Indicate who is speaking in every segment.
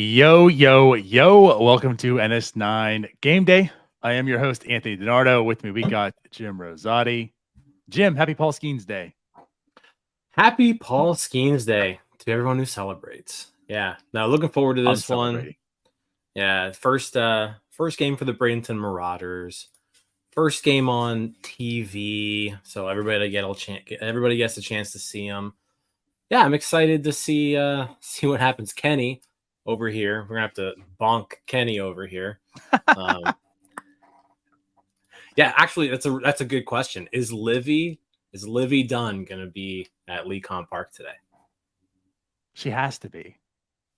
Speaker 1: Yo, yo, yo. Welcome to NS9 Game Day. I am your host, Anthony DiNardo. With me, we got Jim Rosati. Jim, happy Paul Skenes Day.
Speaker 2: Happy Paul Skenes Day to everyone who celebrates. Yeah. Now looking forward to this one. Yeah. First game for the Bradenton Marauders. First game on TV. So everybody gets a chance to see them. Yeah, I'm excited to see what happens. Kenny over here. We're gonna have to bonk Kenny over here. Yeah, actually, that's a good question. Is Livy Dunn gonna be at Lecom Park today?
Speaker 1: She has to be.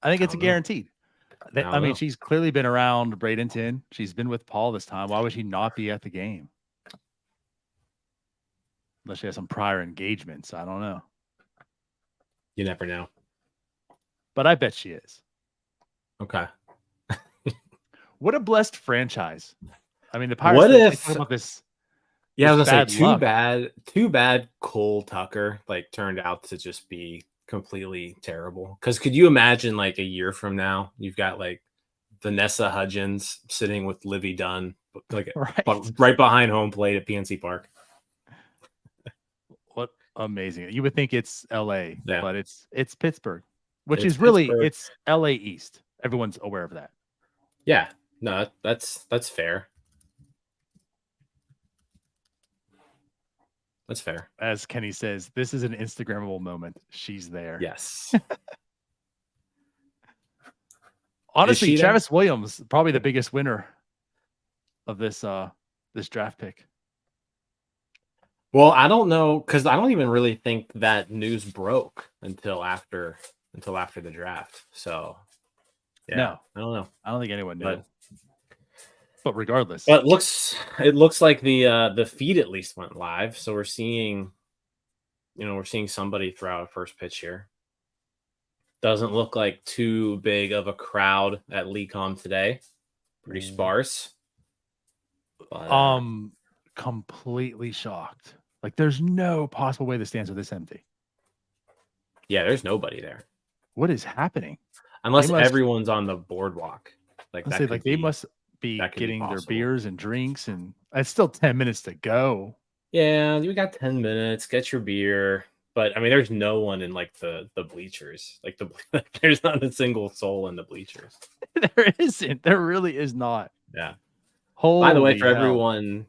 Speaker 1: I think it's a guaranteed. I mean, she's clearly been around Bradenton. She's been with Paul this time. Why would she not be at the game? Unless she has some prior engagements. I don't know.
Speaker 2: You never know.
Speaker 1: But I bet she is.
Speaker 2: Okay.
Speaker 1: What a blessed franchise. I mean, the Pirates talk about this.
Speaker 2: Yeah, I was gonna say too bad Cole Tucker turned out to just be completely terrible. Because could you imagine a year from now you've got Vanessa Hudgens sitting with Livy Dunn right behind home plate at PNC Park?
Speaker 1: What amazing. You would think it's LA, but it's Pittsburgh, which is really it's LA East. Everyone's aware of that.
Speaker 2: Yeah. No, that's fair. That's fair.
Speaker 1: As Kenny says, this is an Instagrammable moment. She's there.
Speaker 2: Yes.
Speaker 1: Honestly, Travis Williams, probably the biggest winner of this draft pick.
Speaker 2: Well, I don't know, because I don't even really think that news broke until after the draft. So yeah,
Speaker 1: no,
Speaker 2: I don't know.
Speaker 1: I don't think anyone knew. But regardless,
Speaker 2: but it looks like the feed at least went live, so we're seeing somebody throw out a first pitch here. Doesn't look like too big of a crowd at Lecom today. Pretty sparse.
Speaker 1: But, completely shocked. There's no possible way the stands are this empty.
Speaker 2: Yeah, there's nobody there.
Speaker 1: What is happening?
Speaker 2: Unless everyone's on the boardwalk.
Speaker 1: They must be getting their beers and drinks, and it's still 10 minutes to go.
Speaker 2: Yeah, we got 10 minutes. Get your beer. But I mean, there's no one in the bleachers. There's not a single soul in the bleachers.
Speaker 1: There isn't. There really is not.
Speaker 2: Yeah.
Speaker 1: Holy
Speaker 2: By the way, for everyone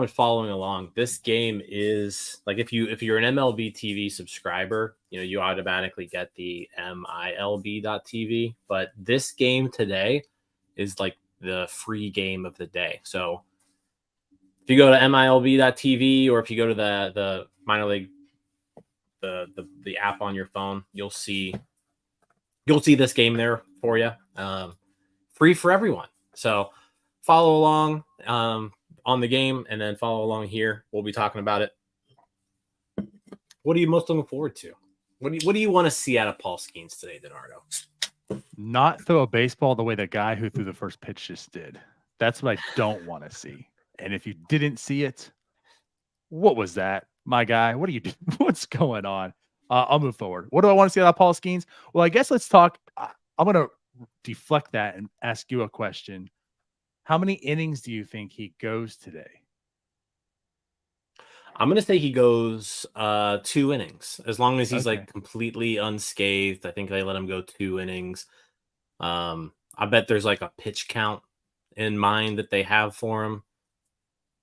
Speaker 2: following along, this game is if you're an MLB TV subscriber, you automatically get the MILB.TV. But this game today is the free game of the day. So if you go to MILB.TV or if you go to the minor league, the app on your phone, you'll see this game there for you, free for everyone. So follow along on the game, and then follow along here. We'll be talking about it. What are you most looking forward to? What do you want to see out of Paul Skenes today, DiNardo?
Speaker 1: Not throw a baseball the way the guy who threw the first pitch just did. That's what I don't want to see. And if you didn't see it, what was that, my guy? What are you doing? What's going on? I'll move forward. What do I want to see out of Paul Skenes? Well, I guess let's talk. I'm going to deflect that and ask you a question. How many innings do you think he goes today?
Speaker 2: I'm going to say he goes 2 innings, as long as he's completely unscathed. I think they let him go 2 innings. I bet there's a pitch count in mind that they have for him.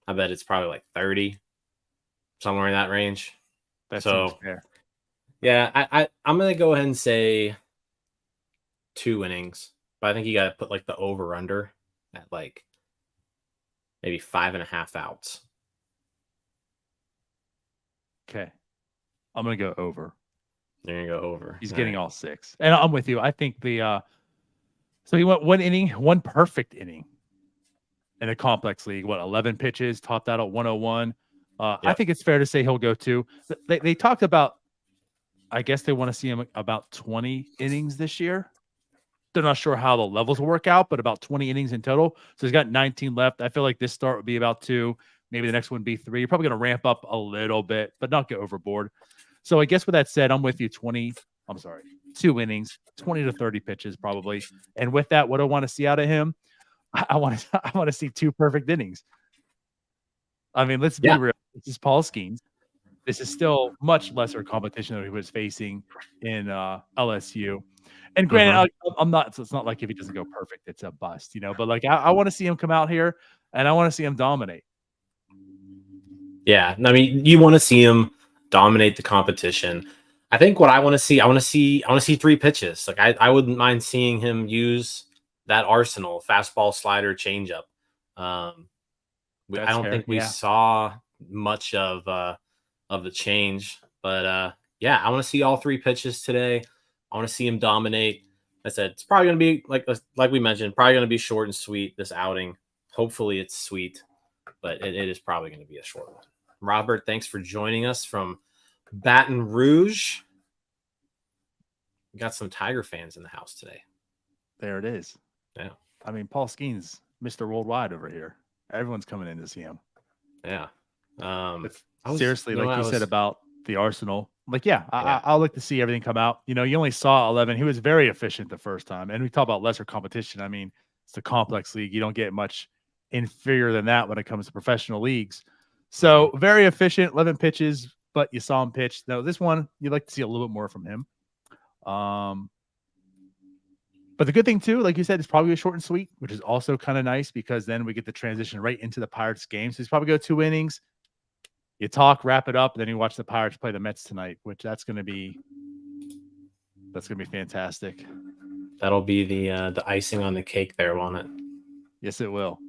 Speaker 2: I bet it's probably 30, somewhere in that range.
Speaker 1: That seems fair.
Speaker 2: Yeah, I'm going to go ahead and say 2 innings, but I think you got to put the over under at maybe 5.5 outs.
Speaker 1: Okay. I'm going to go over.
Speaker 2: You're going to go over.
Speaker 1: He's getting all 6. And I'm with you. I think so he went 1 inning, 1 perfect inning in a complex league. 11 pitches, topped out at 101. Yep. I think it's fair to say he'll go 2. They talked about, I guess they want to see him about 20 innings this year. They're not sure how the levels will work out, but about 20 innings in total. So he's got 19 left. I feel like this start would be about 2. Maybe the next one would be 3. You're probably going to ramp up a little bit, but not go overboard. So I guess with that said, I'm with you. 2 innings, 20 to 30 pitches probably. And with that, what I want to see out of him, I want to see 2 perfect innings. I mean, let's be real. This is Paul Skenes. This is still much lesser competition than he was facing in LSU. And granted, I'm not. So it's not like if he doesn't go perfect, it's a bust, But like, I want to see him come out here, and I want to see him dominate.
Speaker 2: Yeah, I mean, you want to see him dominate the competition. I think what I want to see 3 pitches. Like I wouldn't mind seeing him use that arsenal: fastball, slider, changeup. I don't think we saw much of the change, but yeah, I want to see all 3 pitches today. I want to see him dominate. I said it's probably going to be like we mentioned, probably going to be short and sweet this outing. Hopefully it's sweet, but it is probably going to be a short one. Robert, thanks for joining us from Baton Rouge. We got some Tiger fans in the house today.
Speaker 1: There it is.
Speaker 2: Yeah.
Speaker 1: I mean, Paul Skenes, Mr. Worldwide over here. Everyone's coming in to see him.
Speaker 2: Yeah.
Speaker 1: Seriously, like you said about the Arsenal, like, I'll like to see everything come out. You only saw 11. He was very efficient the first time. And we talk about lesser competition. I mean, it's a complex league. You don't get much inferior than that when it comes to professional leagues. So very efficient, 11 pitches, but you saw him pitch. Now, this one, you'd like to see a little bit more from him. But the good thing, too, like you said, it's probably a short and sweet, which is also kind of nice because then we get the transition right into the Pirates game. So he's probably go 2 innings. You talk, wrap it up, and then you watch the Pirates play the Mets tonight, which that's going to be fantastic.
Speaker 2: That'll be the icing on the cake there, won't it?
Speaker 1: Yes, it will.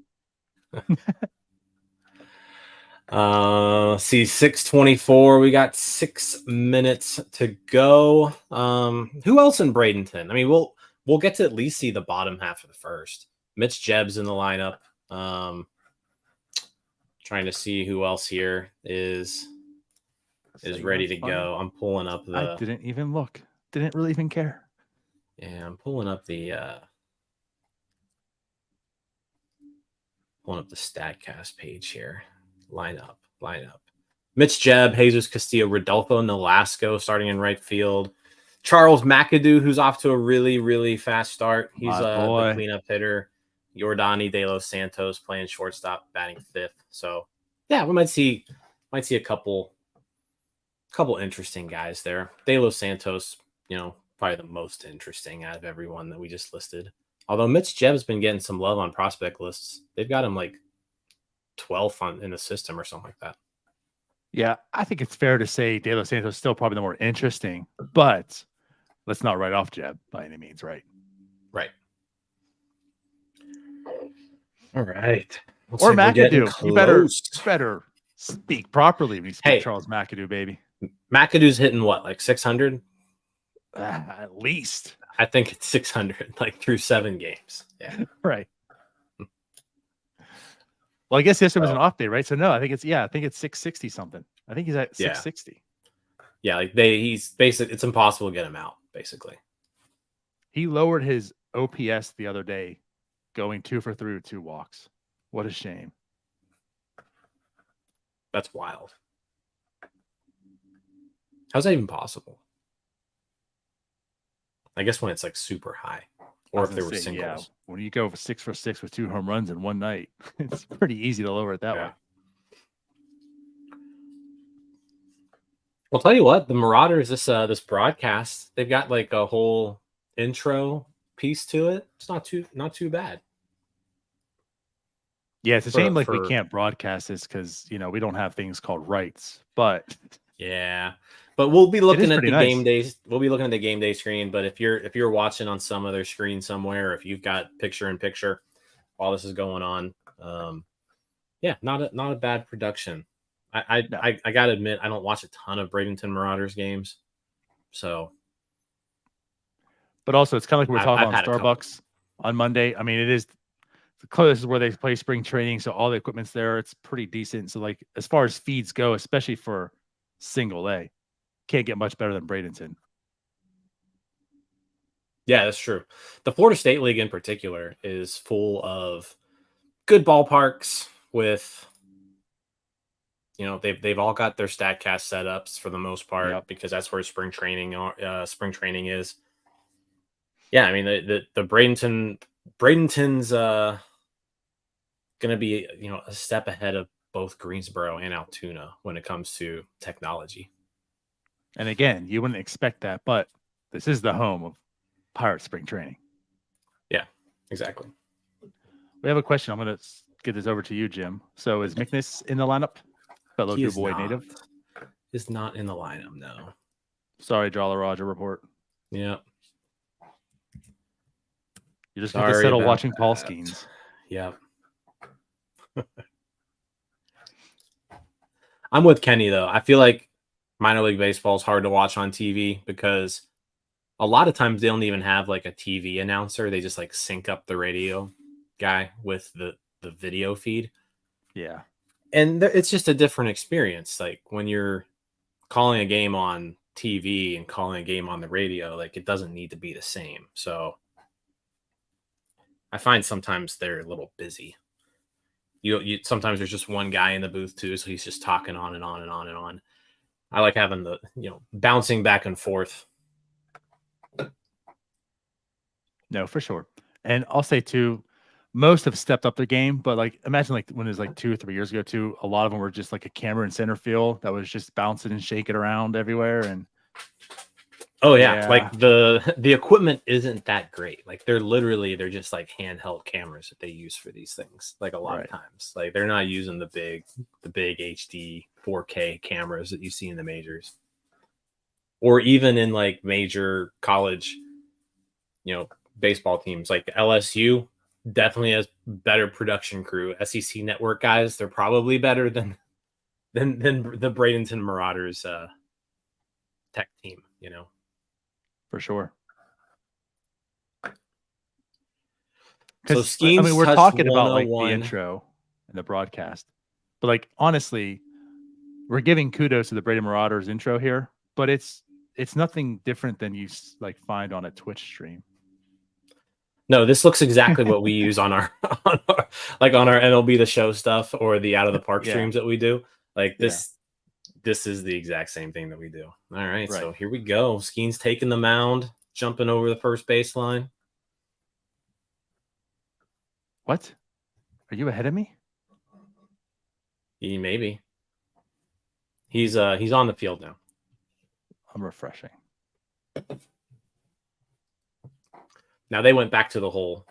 Speaker 2: See, 6:24. We got 6 minutes to go. Who else in Bradenton? I mean, we'll get to at least see the bottom half of the first. Mitch Jebb's in the lineup. Trying to see who else here is ready to go. I'm pulling up the.
Speaker 1: I didn't even look. Didn't really even care.
Speaker 2: Yeah, I'm pulling up the StatCast page here. Lineup. Mitch Jebb, Jesus Castillo, Rodolfo Nolasco starting in right field. Charles McAdoo, who's off to a really, really fast start. He's the cleanup hitter. Yordani De Los Santos playing shortstop, batting 5th. So yeah, we might see a couple interesting guys there. De Los Santos, probably the most interesting out of everyone that we just listed. Although Mitch Jebb's been getting some love on prospect lists. They've got him like 12th in the system or something like that.
Speaker 1: Yeah, I think it's fair to say De Los Santos is still probably the more interesting, but let's not write off Jebb by any means, right?
Speaker 2: Right. All right.
Speaker 1: Or McAdoo. You better speak properly when you speak Charles McAdoo, baby.
Speaker 2: McAdoo's hitting what, like 600?
Speaker 1: At least.
Speaker 2: I think it's 600, like through 7 games. Yeah.
Speaker 1: Right. Well, I guess yesterday was an off day, right? So no, I think it's 660 something. I think he's at 660.
Speaker 2: Yeah, like he's basically, it's impossible to get him out, basically.
Speaker 1: He lowered his OPS the other day, going 2 for 3 with 2 walks. What a shame.
Speaker 2: That's wild. How's that even possible? I guess when it's like super high, or if there were singles. Yeah,
Speaker 1: when you go 6 for 6 with 2 home runs in one night, it's pretty easy to lower it that way.
Speaker 2: Well, tell you what, the Marauders, this broadcast, they've got like a whole intro piece to it. It's not too bad.
Speaker 1: Yeah, it's a shame we can't broadcast this because we don't have things called rights. But
Speaker 2: yeah, but we'll be looking at the game days. We'll be looking at the game day screen. But if you're watching on some other screen somewhere, if you've got picture in picture while this is going on, not a bad production. I gotta admit, I don't watch a ton of Bradenton Marauders games, so.
Speaker 1: But also, it's kind of like we were talking about Starbucks on Monday. I mean, it is the closest where they play spring training, so all the equipment's there. It's pretty decent. So, like, as far as feeds go, especially for single A, can't get much better than Bradenton.
Speaker 2: Yeah, that's true. The Florida State League in particular is full of good ballparks with, they've all got their StatCast setups for the most part, because that's where spring training is. Yeah, I mean the Bradenton's going to be, you know, a step ahead of both Greensboro and Altoona when it comes to technology.
Speaker 1: And again, you wouldn't expect that, but this is the home of Pirate Spring Training.
Speaker 2: Yeah, exactly.
Speaker 1: We have a question. I'm going to get this over to you, Jim. So is McNiss in the lineup? Fellow
Speaker 2: He is
Speaker 1: Dubois
Speaker 2: not.
Speaker 1: native.
Speaker 2: Is not in the lineup, no.
Speaker 1: Sorry, Jolly Roger report.
Speaker 2: Yeah.
Speaker 1: You just have to settle watching Paul Skenes.
Speaker 2: Yeah. I'm with Kenny though. I feel like minor league baseball is hard to watch on TV because a lot of times they don't even have like a TV announcer. They just like sync up the radio guy with the video feed.
Speaker 1: Yeah.
Speaker 2: And it's just a different experience. Like when you're calling a game on TV and calling a game on the radio, like it doesn't need to be the same. So I find sometimes they're a little busy. You sometimes there's just one guy in the booth too, so he's just talking on and on and on and on. I like having the, you know, bouncing back and forth.
Speaker 1: No, for sure. And I'll say too, most have stepped up their game, but like imagine like when it was like 2 or 3 years ago too, a lot of them were just like a camera in center field that was just bouncing and shaking around everywhere. And
Speaker 2: oh yeah, like the equipment isn't that great. Like they're just like handheld cameras that they use for these things. Like a lot of times, like they're not using the big HD 4K cameras that you see in the majors, or even in like major college, you know, baseball teams. Like LSU definitely has better production crew. SEC network guys, they're probably better than the Bradenton Marauders tech team, you know.
Speaker 1: For sure.
Speaker 2: So Skenes,
Speaker 1: I mean, we're talking about like the intro and the broadcast, but like honestly, we're giving kudos to the Bradenton Marauders intro here, but it's nothing different than you like find on a Twitch stream.
Speaker 2: No, this looks exactly what we use on our like on our MLB The Show stuff or the Out of the Park streams that we do. Like this is the exact same thing that we do. All right, so here we go. Skenes taking the mound, jumping over the first baseline.
Speaker 1: What? Are you ahead of me?
Speaker 2: Maybe. He's on the field now.
Speaker 1: I'm refreshing.
Speaker 2: Now they went back to the whole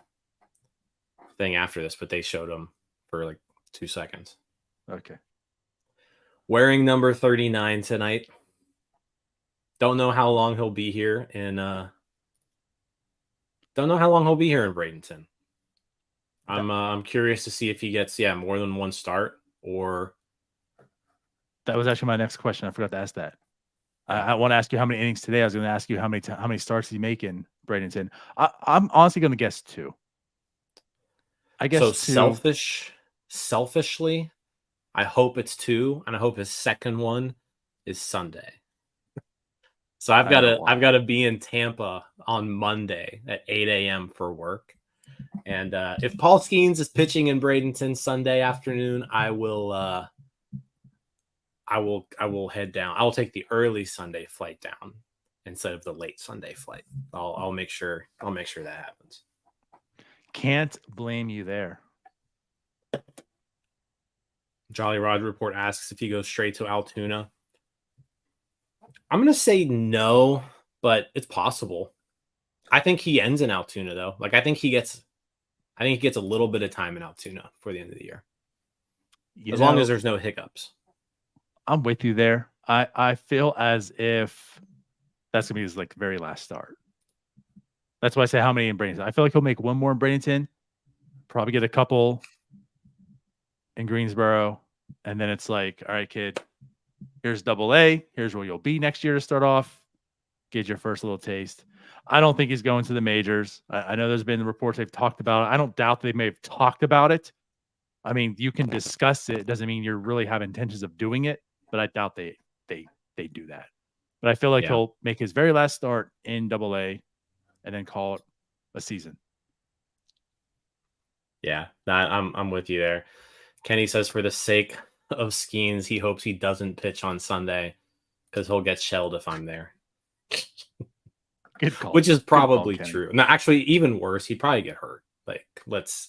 Speaker 2: thing after this, but they showed him for like 2 seconds.
Speaker 1: Okay.
Speaker 2: Wearing number 39 tonight. Don't know how long he'll be here in Bradenton. I'm curious to see if he gets more than one start, or
Speaker 1: that was actually my next question. I forgot to ask that. I want to ask you how many innings today. I was going to ask you how many starts he make in Bradenton. I'm honestly going to guess 2. I guess
Speaker 2: so 2. Selfishly, I hope it's 2, and I hope his second one is Sunday. So I've got to be in Tampa on Monday at 8 a.m. for work. And if Paul Skenes is pitching in Bradenton Sunday afternoon, I will head down. I will take the early Sunday flight down instead of the late Sunday flight. I'll make sure that happens.
Speaker 1: Can't blame you there.
Speaker 2: Jolly Roger report asks if he goes straight to Altoona. I'm going to say no, but it's possible. I think he ends in Altoona though. Like I think he gets a little bit of time in Altoona for the end of the year. As long as there's no hiccups.
Speaker 1: I'm with you there. I feel as if that's gonna be his like very last start. That's why I say how many in Bradenton. I feel like he'll make one more in Bradenton, probably get a couple in Greensboro, and then it's like, all right, kid, here's AA. Here's where you'll be next year to start off. Get your first little taste. I don't think he's going to the majors. I know there's been reports they've talked about it. I don't doubt they may have talked about it. I mean, you can discuss it. It doesn't mean you really have intentions of doing it, but I doubt they do that. But I feel like he'll make his very last start in AA and then call it a season.
Speaker 2: Yeah, I'm with you there. Kenny says for the sake of Skenes, he hopes he doesn't pitch on Sunday because he'll get shelled if I'm there.
Speaker 1: Good call.
Speaker 2: Which is
Speaker 1: Good call,
Speaker 2: probably
Speaker 1: Kenny.
Speaker 2: true. No, actually, even worse, he'd probably get hurt. Like, let's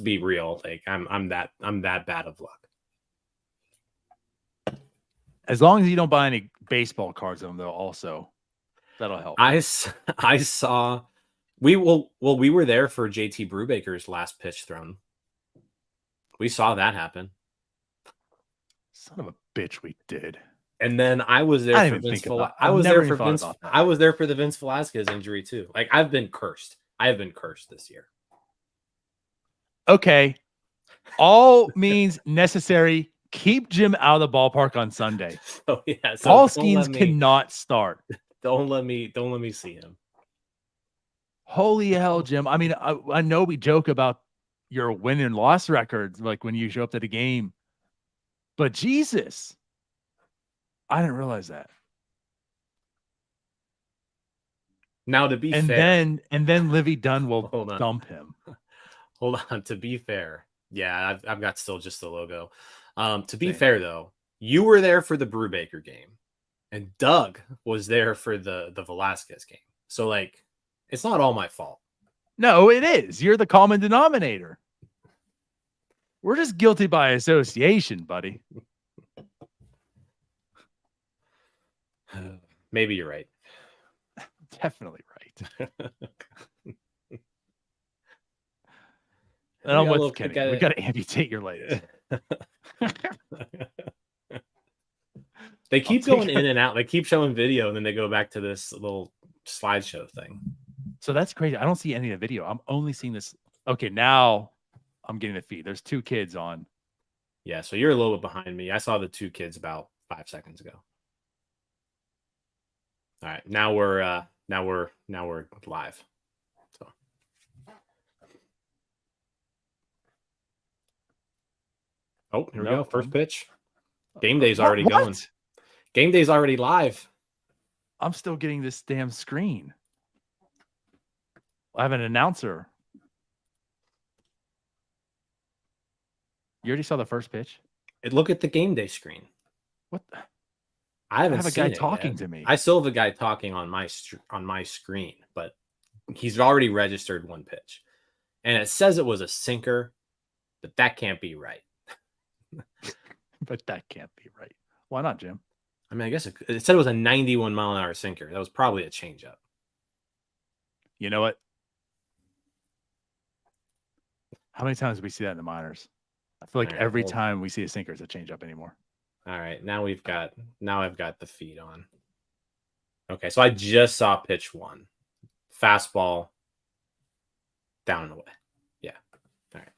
Speaker 2: be real. Like, I'm that bad of luck.
Speaker 1: As long as you don't buy any baseball cards of them, though, also that'll help.
Speaker 2: I saw we were there for JT Brubaker's last pitch thrown. We saw that happen.
Speaker 1: Son of a bitch, we did.
Speaker 2: And then I was there for Vince. I was there for Vince. I was there for the Vince Velasquez injury too. Like, I've been cursed. I have been cursed this year.
Speaker 1: Okay, all means necessary. Keep Jim out of the ballpark on Sunday.
Speaker 2: So yeah, so
Speaker 1: Paul Skenes cannot start.
Speaker 2: Don't let me see him.
Speaker 1: Holy hell, Jim! I mean, I know we joke about your win and loss records, like when you show up to the game, but Jesus, I didn't realize that.
Speaker 2: Now, to be fair,
Speaker 1: and then Livy Dunn will dump him.
Speaker 2: Hold on. To be fair, yeah, I've got still just the logo. To be fair, though, you were there for the Brubaker game, and Doug was there for the Velasquez game. So, like, it's not all my fault.
Speaker 1: No, it is. You're the common denominator. We're just guilty by association, buddy.
Speaker 2: Maybe you're right.
Speaker 1: Definitely right. And I'm with Kenny. We got to amputate your legs.
Speaker 2: They keep going in and out. They keep showing video, and then they go back to this little slideshow thing.
Speaker 1: So that's crazy. I don't see any of the video. I'm only seeing this. Okay, now I'm getting the feed. There's two kids on.
Speaker 2: Yeah, so you're a little bit behind me. I saw the two kids about 5 seconds ago. All right, now we're live. So. Oh, here we go. First pitch. Game day's already going. Game day's already live.
Speaker 1: I'm still getting this damn screen. I have an announcer. You already saw the first pitch?
Speaker 2: Look at the game day screen.
Speaker 1: What?
Speaker 2: I have
Speaker 1: a guy talking to me.
Speaker 2: I still have a guy talking on my screen, but he's already registered one pitch. And it says it was a sinker, but that can't be right.
Speaker 1: But that can't be right. Why not, Jim?
Speaker 2: I mean, I guess it said it was a 91-mile-an-hour sinker. That was probably a changeup.
Speaker 1: You know what? How many times do we see that in the minors? I feel like every time we see a sinker, it's a changeup anymore.
Speaker 2: All right, now I've got the feed on. Okay, so I just saw pitch one. Fastball down and away. Yeah. All right.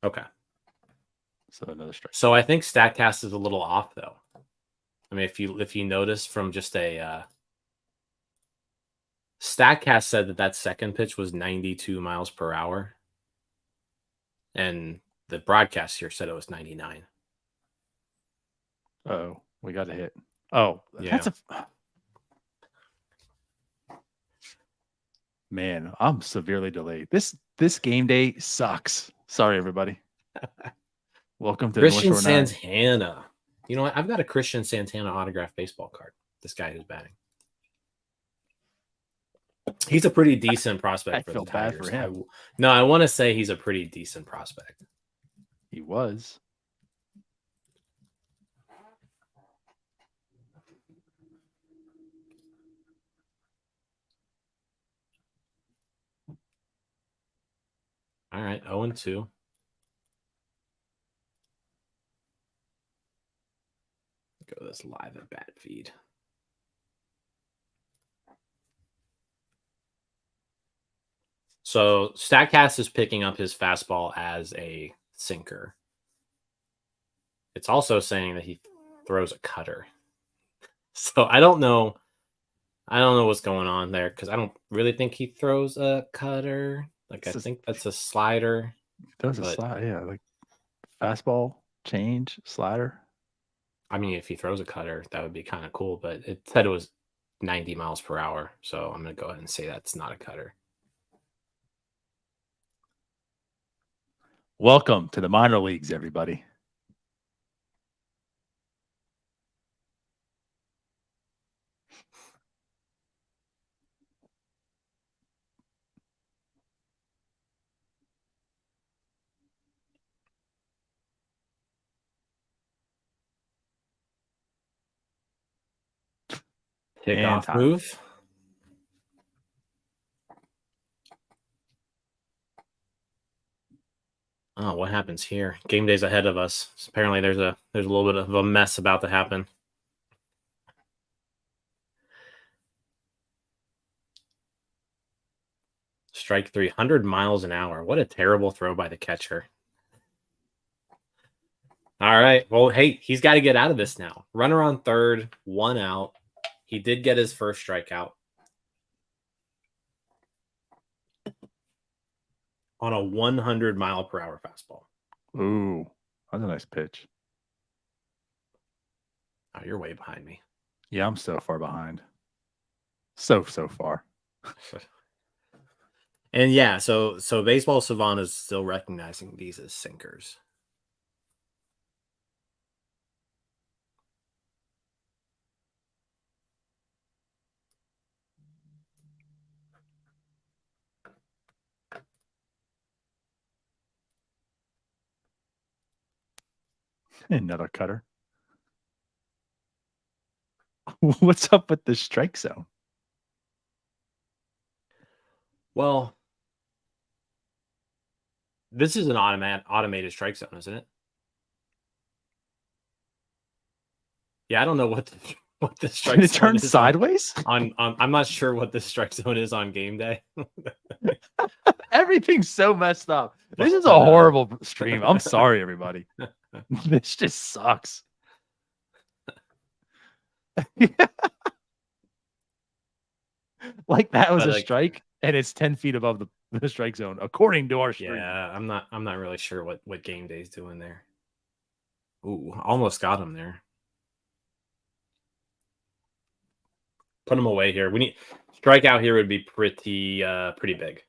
Speaker 2: Okay.
Speaker 1: So another strike.
Speaker 2: So I think StatCast is a little off, though. I mean, if you notice from just a StatCast said that second pitch was 92 miles per hour, and the broadcast here said it was 99.
Speaker 1: Oh, we got a hit. Oh, yeah. That's a man. I'm severely delayed. This game day sucks. Sorry, everybody. Welcome to
Speaker 2: Christian Santana. You know what? I've got a Christian Santana autographed baseball card. This guy who's batting. He's a pretty decent prospect for the Tigers.
Speaker 1: Bad for him.
Speaker 2: I want to say he's a pretty decent prospect.
Speaker 1: He was.
Speaker 2: All right, 0-2. Go to this live at bat feed. So StatCast is picking up his fastball as a sinker. It's also saying that he throws a cutter. So I don't know what's going on there, because I don't really think he throws a cutter. Like, I think that's a slider.
Speaker 1: Throws a slider, yeah, like fastball, change, slider.
Speaker 2: I mean, if he throws a cutter, that would be kind of cool, but it said it was 90 miles per hour. So I'm going to go ahead and say that's not a cutter.
Speaker 1: Welcome to the minor leagues, everybody.
Speaker 2: Kickoff move. Oh, what happens here? Game day's ahead of us. So apparently, there's a little bit of a mess about to happen. Strike 300 miles an hour. What a terrible throw by the catcher. All right. Well, hey, he's got to get out of this now. Runner on third, 1 out. He did get his first strikeout on a 100-mile-per-hour fastball.
Speaker 1: Ooh, that's a nice pitch.
Speaker 2: Oh, you're way behind me.
Speaker 1: Yeah, I'm so far behind. So far.
Speaker 2: And yeah, so Baseball Savant is still recognizing these as sinkers.
Speaker 1: Another cutter. What's up with the strike zone?
Speaker 2: Well, this is an automated strike zone, isn't it? Yeah, I don't know what the strike
Speaker 1: Did it
Speaker 2: zone
Speaker 1: turn
Speaker 2: is
Speaker 1: sideways?
Speaker 2: on I'm not sure what the strike zone is on game day.
Speaker 1: Everything's so messed up. This is a horrible stream. I'm sorry, everybody. This just sucks. Like that was a strike, and it's 10 feet above the strike zone, according to our stream.
Speaker 2: Yeah, I'm not really sure what game day's doing there. Ooh, almost got him there. Put him away here. We need strikeout here would be pretty big.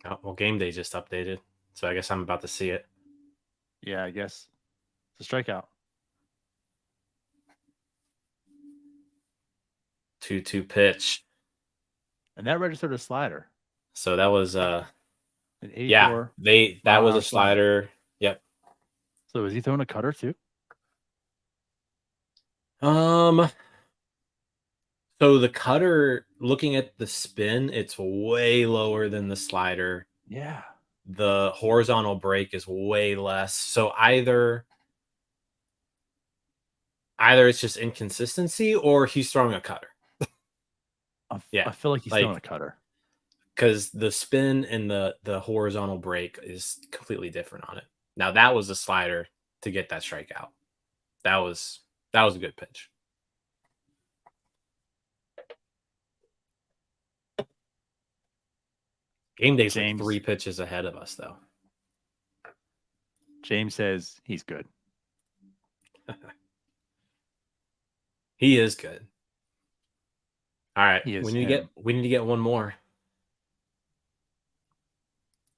Speaker 2: Oh, well, game day just updated, so I guess I'm about to see it.
Speaker 1: Yeah, I guess it's a strikeout.
Speaker 2: 2-2 pitch,
Speaker 1: and that registered a slider.
Speaker 2: So that was
Speaker 1: an 84.
Speaker 2: Yeah, that was a slider. Yep.
Speaker 1: So is he throwing a cutter too?
Speaker 2: So the cutter, looking at the spin, it's way lower than the slider.
Speaker 1: Yeah.
Speaker 2: The horizontal break is way less. So either it's just inconsistency or he's throwing a cutter.
Speaker 1: I feel like he's throwing a cutter.
Speaker 2: Because the spin and the horizontal break is completely different on it. Now that was a slider to get that strikeout. That was a good pitch. Game day's like 3 pitches ahead of us, though.
Speaker 1: James says he's good.
Speaker 2: He is good. All right,
Speaker 1: we
Speaker 2: need to get one more.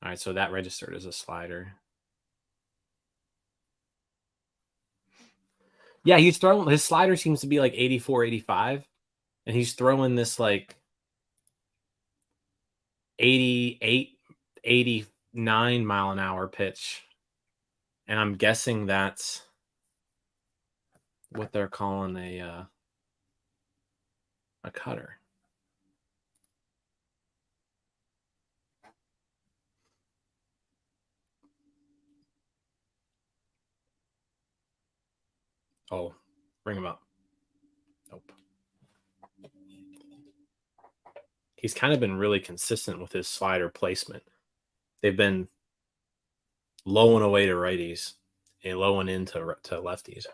Speaker 2: All right, so that registered as a slider. Yeah, he's throwing, his slider seems to be like 84, 85, and he's throwing this like 88, 89 mile an hour pitch. And I'm guessing that's what they're calling a cutter. Oh, bring him up. Nope. He's kind of been really consistent with his slider placement. They've been lowing away to righties and lowing into lefties.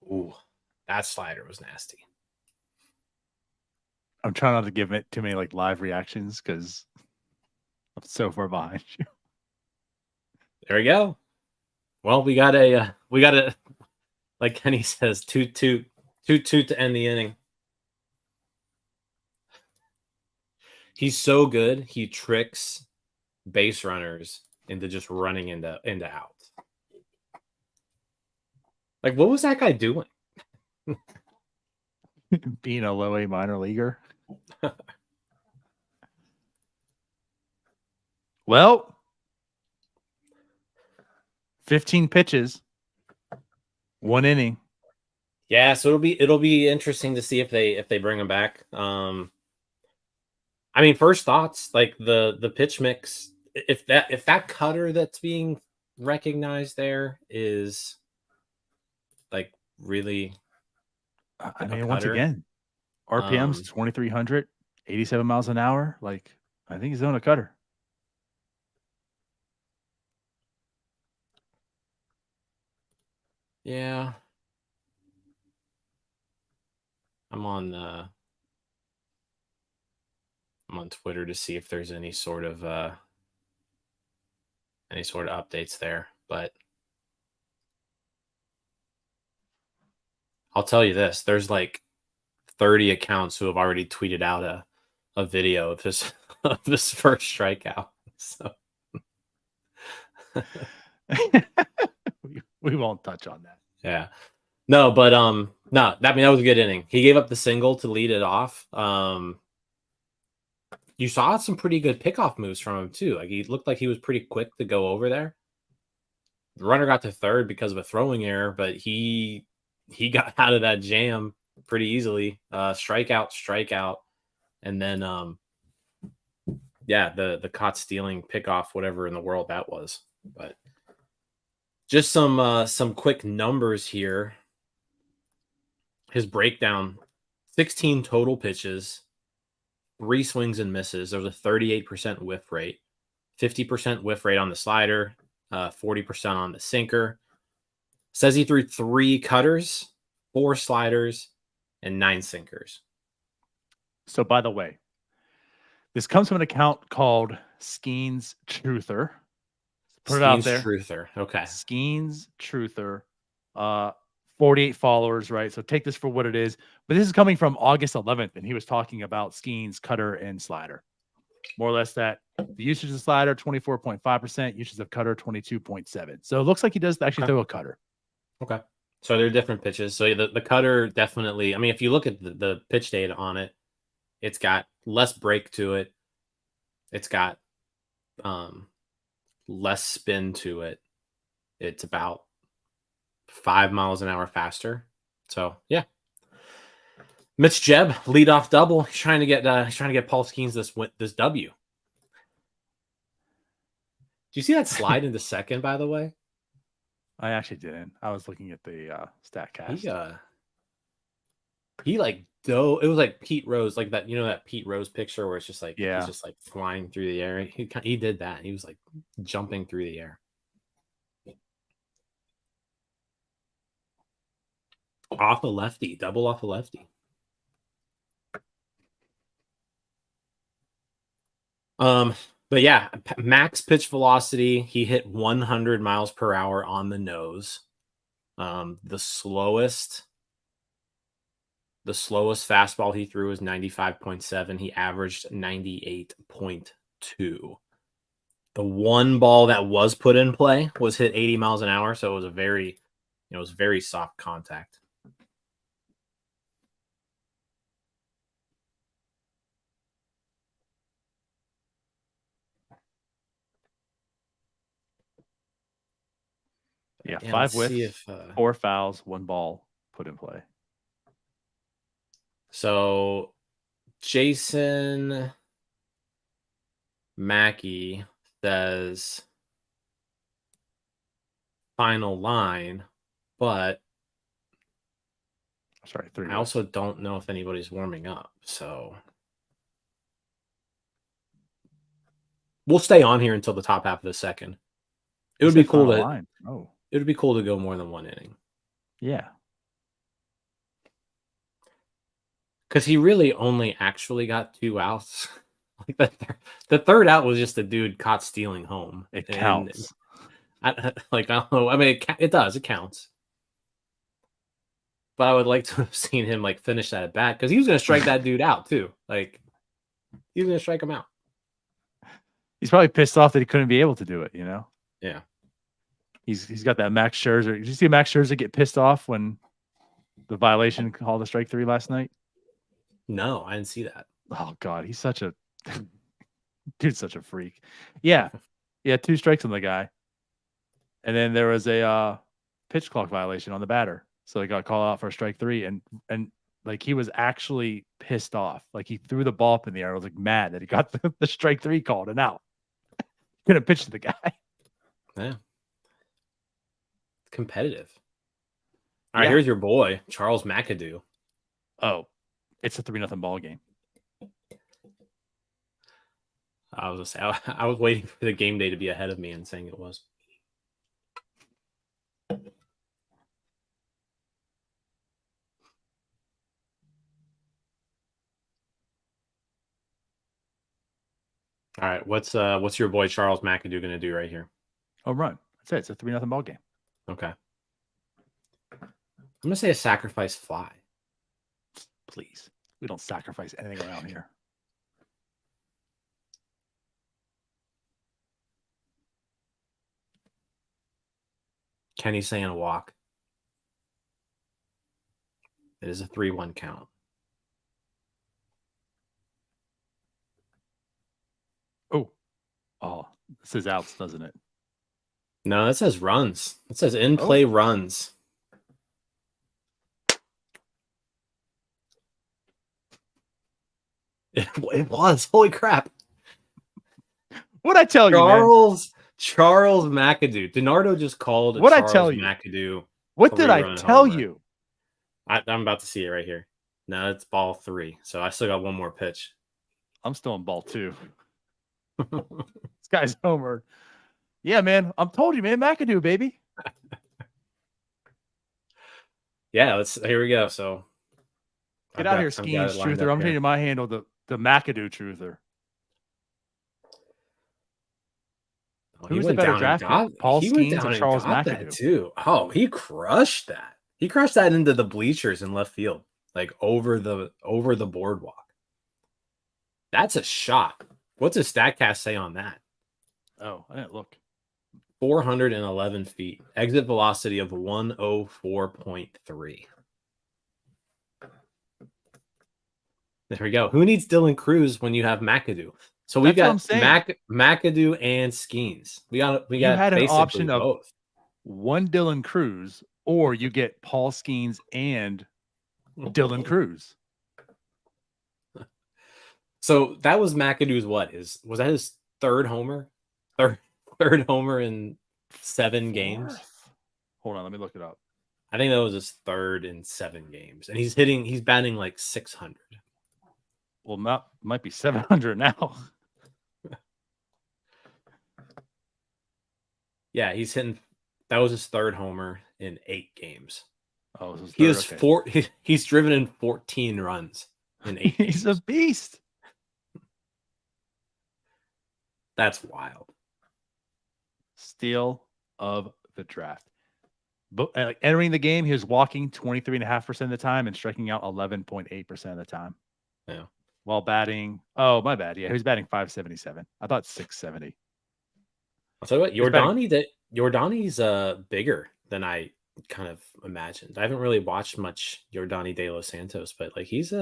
Speaker 2: Ooh, that slider was nasty.
Speaker 1: I'm trying not to give it too many like live reactions because I'm so far behind you.
Speaker 2: There we go. Well, we got a like Kenny says, 2-2 to end the inning. He's so good. He tricks base runners into just running into outs. Like, what was that guy doing?
Speaker 1: Being a low A minor leaguer. Well, 15 pitches, 1 inning.
Speaker 2: Yeah, so it'll be interesting to see if they bring him back. I mean, first thoughts, like the pitch mix, if that cutter that's being recognized there is like really
Speaker 1: I
Speaker 2: a
Speaker 1: mean, once
Speaker 2: cutter.
Speaker 1: again, RPM's 2,300, 87 miles an hour. Like, I think he's on a cutter.
Speaker 2: Yeah. I'm on Twitter to see if there's any sort of updates there, but I'll tell you this, there's like 30 accounts who have already tweeted out a video of this of this first strikeout. So
Speaker 1: we won't touch on that.
Speaker 2: yeah. No, but no, that was a good inning. He gave up the single to lead it off. You saw some pretty good pickoff moves from him too. Like he looked like he was pretty quick to go over there. The runner got to third because of a throwing error, but he got out of that jam pretty easily. Strikeout, and then yeah, the caught stealing pickoff, whatever in the world that was. But just some quick numbers here. His breakdown: 16 total pitches, 3 swings and misses. There was a 38% whiff rate, 50% whiff rate on the slider, 40% on the sinker. Says he threw 3 cutters, 4 sliders, and 9 sinkers.
Speaker 1: So, by the way, this comes from an account called Skenes Truther. Put it out there.
Speaker 2: Truther. Okay.
Speaker 1: Skenes Truther. 48 followers, right? So take this for what it is. But this is coming from August 11th, and he was talking about Skenes, cutter, and slider. More or less that the usage of slider, 24.5%, usage of cutter, 22.7%. So it looks like he does actually throw a cutter.
Speaker 2: Okay. So they're different pitches. So the cutter definitely, I mean, if you look at the pitch data on it, it's got less break to it. It's got less spin to it. It's about 5 miles an hour faster. So yeah. Mitch Jebb, leadoff double. He's trying to get Paul Skenes this W. Do you see that slide into second, by the way?
Speaker 1: I actually didn't. I was looking at the StatCast.
Speaker 2: He like dove. It was like Pete Rose, like that, that Pete Rose picture where it's just like he's just like flying through the air. He did that. He was like jumping through the air. Off a lefty, double off a lefty. But yeah, max pitch velocity, he hit 100 miles per hour on the nose. The slowest fastball he threw was 95.7. He averaged 98.2. The one ball that was put in play was hit 80 miles an hour, so it was very soft contact.
Speaker 1: Yeah, 5 whiffs, 4 fouls, 1 ball put in play.
Speaker 2: So Jason Mackey says final line, but
Speaker 1: sorry, 3
Speaker 2: I also don't know if anybody's warming up, so we'll stay on here until the top half of the second. It would be cool to It would be cool to go more than 1 inning.
Speaker 1: Yeah.
Speaker 2: Because he really only actually got 2 outs. Like the third out was just a dude caught stealing home.
Speaker 1: It counts.
Speaker 2: I don't know. I mean, it does. It counts. But I would like to have seen him like finish that at bat because he was going to strike that dude out too. Like he was going to strike him out.
Speaker 1: He's probably pissed off that he couldn't be able to do it.
Speaker 2: Yeah.
Speaker 1: He's got that Max Scherzer. Did you see Max Scherzer get pissed off when the violation called a strike 3 last night?
Speaker 2: No, I didn't see that.
Speaker 1: Oh God, he's such a Dude's such a freak. Yeah. Yeah, 2 strikes on the guy. And then there was a pitch clock violation on the batter. So he got called out for strike 3 and like he was actually pissed off. Like he threw the ball up in the air. I was like mad that he got the strike 3 called and out. Couldn't pitch to the guy.
Speaker 2: Yeah. Competitive. All right, here's your boy, Charles McAdoo.
Speaker 1: Oh, it's a 3-0 ball game.
Speaker 2: I was waiting for the game day to be ahead of me and saying it was. All right, what's your boy Charles McAdoo going to do right here?
Speaker 1: Home run. That's it. It's a 3-0 ball game.
Speaker 2: Okay. I'm going to say a sacrifice fly.
Speaker 1: Please. We don't sacrifice anything around here.
Speaker 2: Kenny's saying a walk. It is a 3-1 count.
Speaker 1: Oh, this is outs, doesn't it?
Speaker 2: No, that says runs. It says in play runs. It was. Holy crap.
Speaker 1: What'd I tell you, man?
Speaker 2: Charles McAdoo. DiNardo just called
Speaker 1: What'd
Speaker 2: Charles
Speaker 1: I tell you?
Speaker 2: McAdoo.
Speaker 1: What did I tell
Speaker 2: homer.
Speaker 1: you?
Speaker 2: I'm about to see it right here. No, it's ball 3. So I still got one more pitch.
Speaker 1: I'm still in ball 2. This guy's homer. Yeah, man. I'm told you, man. McAdoo, baby.
Speaker 2: Yeah, here we go. So
Speaker 1: get out here, Skenes Truther. I'm changing my handle to the McAdoo Truther. Who's the better draft pick? Paul Skenes or Charles McAdoo?
Speaker 2: Too. Oh, he crushed that. He crushed that into the bleachers in left field, like over the boardwalk. That's a shot. What's his StatCast say on that?
Speaker 1: Oh, I didn't look.
Speaker 2: 411 feet. Exit velocity of 104.3. There we go. Who needs Dylan Cruz when you have McAdoo? So we've got McAdoo and Skenes. We got
Speaker 1: had an option of
Speaker 2: both.
Speaker 1: One Dylan Cruz, or you get Paul Skenes and Dylan Cruz.
Speaker 2: So that was McAdoo's was that his third homer? Third homer in 7 games.
Speaker 1: Hold on, let me look it up.
Speaker 2: I think that was his third in 7 games. And he's batting like 600.
Speaker 1: Well, might be 700 now.
Speaker 2: Yeah, he's hitting. That was his third homer in 8 games.
Speaker 1: Oh,
Speaker 2: he's driven in 14 runs in 8 games.
Speaker 1: He's a beast.
Speaker 2: That's wild.
Speaker 1: Steal of the draft. But entering the game, he was walking 23.5% of the time and striking out 11.8% of the time.
Speaker 2: Yeah.
Speaker 1: While batting, oh my bad. Yeah, he was batting 577. I thought 670.
Speaker 2: I'll tell you what, Yordani's bigger than I kind of imagined. I haven't really watched much Yordani De Los Santos, but like this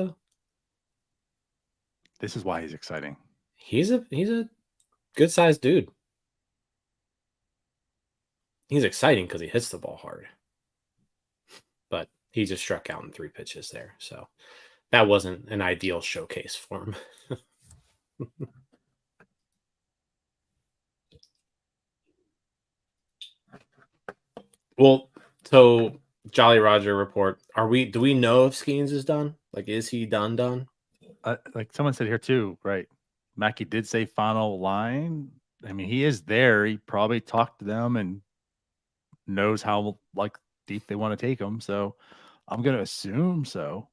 Speaker 1: is why he's exciting.
Speaker 2: He's a good sized dude. He's exciting because he hits the ball hard. But he just struck out in 3 pitches there. So that wasn't an ideal showcase for him. Well, so Jolly Roger report. Do we know if Skenes is done? Like, is he done?
Speaker 1: Like someone said here too, right? Mackie did say final line. I mean, he is there. He probably talked to them and knows how deep they want to take him. So I'm going to assume so.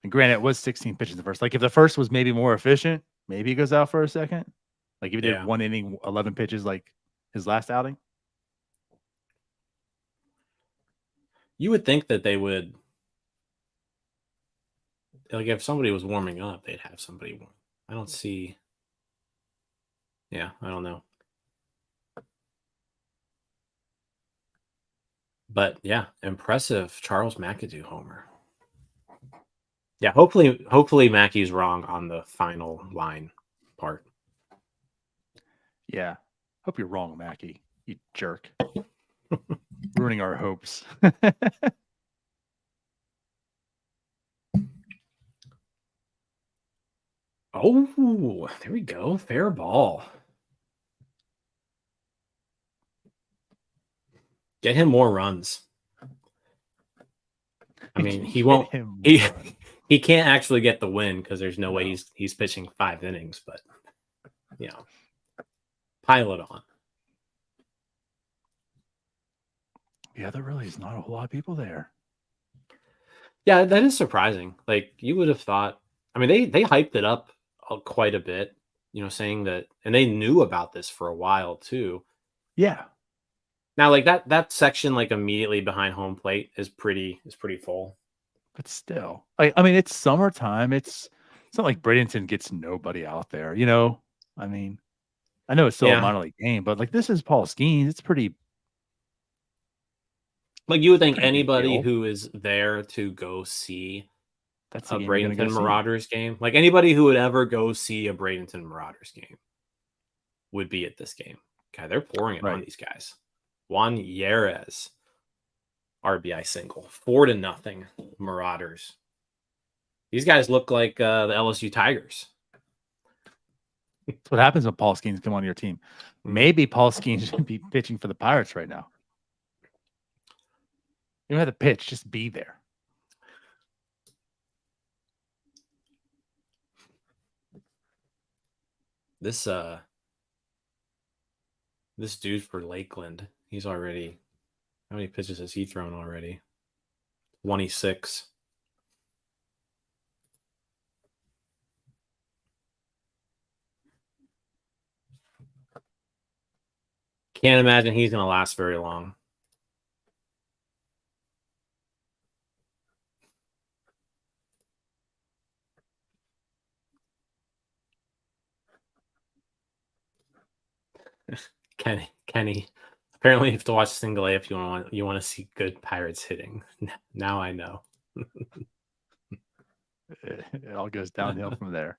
Speaker 1: And granted, it was 16 pitches the first. Like if the first was maybe more efficient, maybe he goes out for a second. Like if he did 1 inning, 11 pitches like his last outing.
Speaker 2: You would think that they would, like, if somebody was warming up, they'd have somebody warm. I don't see. Yeah, I don't know. But yeah, impressive Charles McAdoo homer. Yeah, hopefully Mackey's wrong on the final line part.
Speaker 1: Yeah. Hope you're wrong, Mackie. You jerk. Ruining our hopes.
Speaker 2: Oh, there we go. Fair ball. Get him more runs. I mean, he won't. He can't actually get the win because there's no way he's pitching 5 innings. But pile it on.
Speaker 1: Yeah, there really is not a whole lot of people there.
Speaker 2: Yeah, that is surprising. Like you would have thought. I mean, they hyped it up quite a bit. Saying that, and they knew about this for a while too.
Speaker 1: Yeah.
Speaker 2: Now, like that section, like immediately behind home plate, is pretty full.
Speaker 1: But still, I mean, it's summertime. It's not like Bradenton gets nobody out there. I mean, I know it's still a minor league game, but like this is Paul Skenes. It's pretty.
Speaker 2: Like you would think anybody who is there to go see
Speaker 1: that's
Speaker 2: a Bradenton Marauders game, like anybody who would ever go see a Bradenton Marauders game, would be at this game. Okay, they're pouring it on these guys. Juan Yerez, RBI single, 4-0 Marauders. These guys look like the LSU Tigers.
Speaker 1: That's what happens when Paul Skenes come on your team. Maybe Paul Skenes should be pitching for the Pirates right now. You don't have to pitch, just be there.
Speaker 2: This dude for Lakeland, he's already, how many pitches has he thrown already? 26. Can't imagine he's going to last very long. Kenny. Apparently, you have to watch Single A if you want to see good Pirates hitting. Now I know.
Speaker 1: It all goes downhill from there.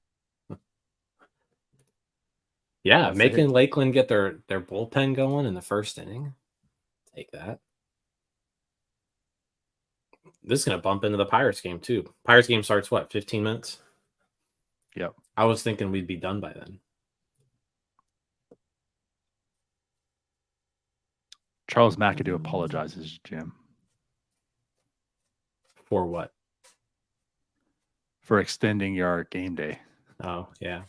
Speaker 2: Yeah, making Lakeland get their bullpen going in the first inning. Take that. This is going to bump into the Pirates game, too. Pirates game starts, what, 15 minutes?
Speaker 1: Yep.
Speaker 2: I was thinking we'd be done by then.
Speaker 1: Charles McAdoo apologizes, Jim.
Speaker 2: For what?
Speaker 1: For extending your game day.
Speaker 2: Oh, yeah.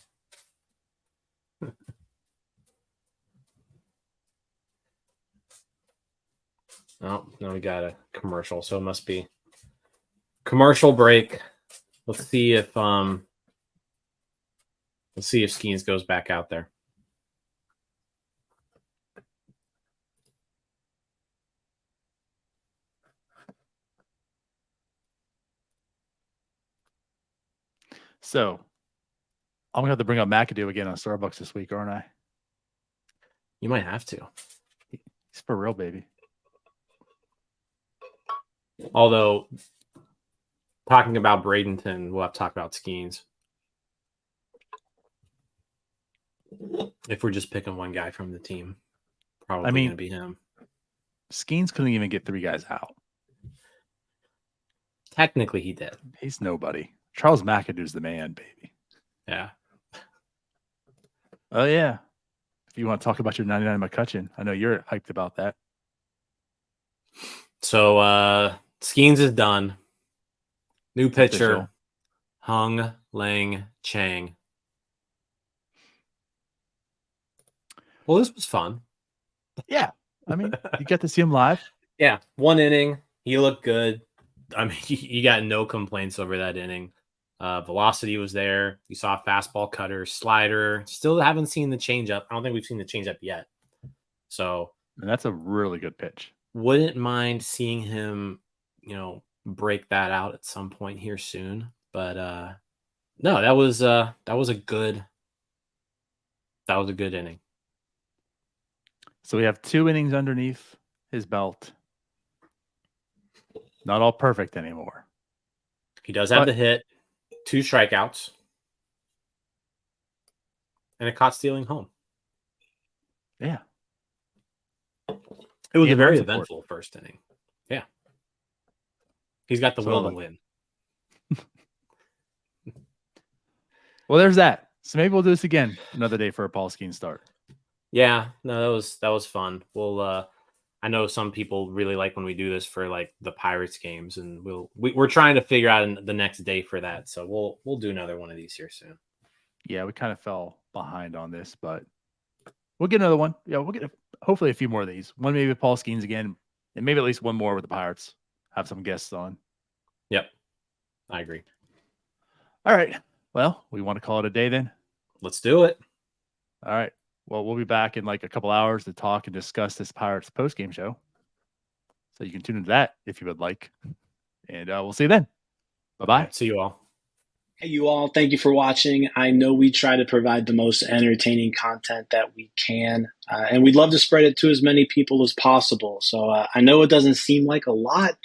Speaker 2: Oh, now we got a commercial, so it must be commercial break. Let's see if Skenes goes back out there.
Speaker 1: So I'm gonna have to bring up McAdoo again on Starbucks this week, aren't I?
Speaker 2: You might have to.
Speaker 1: He's for real, baby.
Speaker 2: Although, talking about Bradenton, we'll have to talk about Skenes. If we're just picking one guy from the team, probably going to be him.
Speaker 1: Skenes couldn't even get 3 guys out.
Speaker 2: Technically, he did.
Speaker 1: He's nobody. Charles McAdoo's the man, baby.
Speaker 2: Yeah.
Speaker 1: Oh, yeah. If you want to talk about your 99 McCutcheon, I know you're hyped about that.
Speaker 2: So, Skenes is done. New pitcher, Hung Lang Chang. Well, this was fun.
Speaker 1: Yeah. I mean, you get to see him live.
Speaker 2: Yeah. 1 inning. He looked good. I mean, you got no complaints over that inning. Velocity was there. You saw fastball, cutter, slider. Still haven't seen the changeup. I don't think we've seen the changeup yet. So,
Speaker 1: and that's a really good pitch.
Speaker 2: Wouldn't mind seeing him, break that out at some point here soon. But no, that was a good inning.
Speaker 1: So we have 2 innings underneath his belt. Not all perfect anymore.
Speaker 2: He does have the hit. 2 strikeouts, and a caught stealing home.
Speaker 1: Yeah.
Speaker 2: It was a
Speaker 1: And
Speaker 2: very
Speaker 1: run support.
Speaker 2: eventful first inning. Yeah. He's got the will to win.
Speaker 1: Well, there's that. So maybe we'll do this again another day for a Paul Skenes start.
Speaker 2: Yeah, no, that was fun. We'll I know some people really like when we do this for like the Pirates games, and we're trying to figure out the next day for that. So we'll do another one of these here soon.
Speaker 1: Yeah, we kind of fell behind on this, but we'll get another one. Yeah, we'll get hopefully a few more of these. One maybe with Paul Skenes again, and maybe at least one more with the Pirates. Have some guests on.
Speaker 2: Yep, I agree.
Speaker 1: All right. Well, we want to call it a day then.
Speaker 2: Let's do it.
Speaker 1: All right. Well, we'll be back in like a couple hours to talk and discuss this Pirates post-game show. So you can tune into that if you would like. And we'll see you then. Bye-bye.
Speaker 2: See you all.
Speaker 3: Hey, you all. Thank you for watching. I know we try to provide the most entertaining content that we can, and we'd love to spread it to as many people as possible. So I know it doesn't seem like a lot,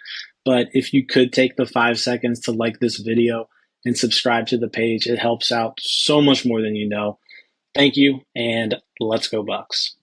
Speaker 3: but if you could take the 5 seconds to like this video and subscribe to the page, it helps out so much more than you know. Thank you, and let's go Bucks.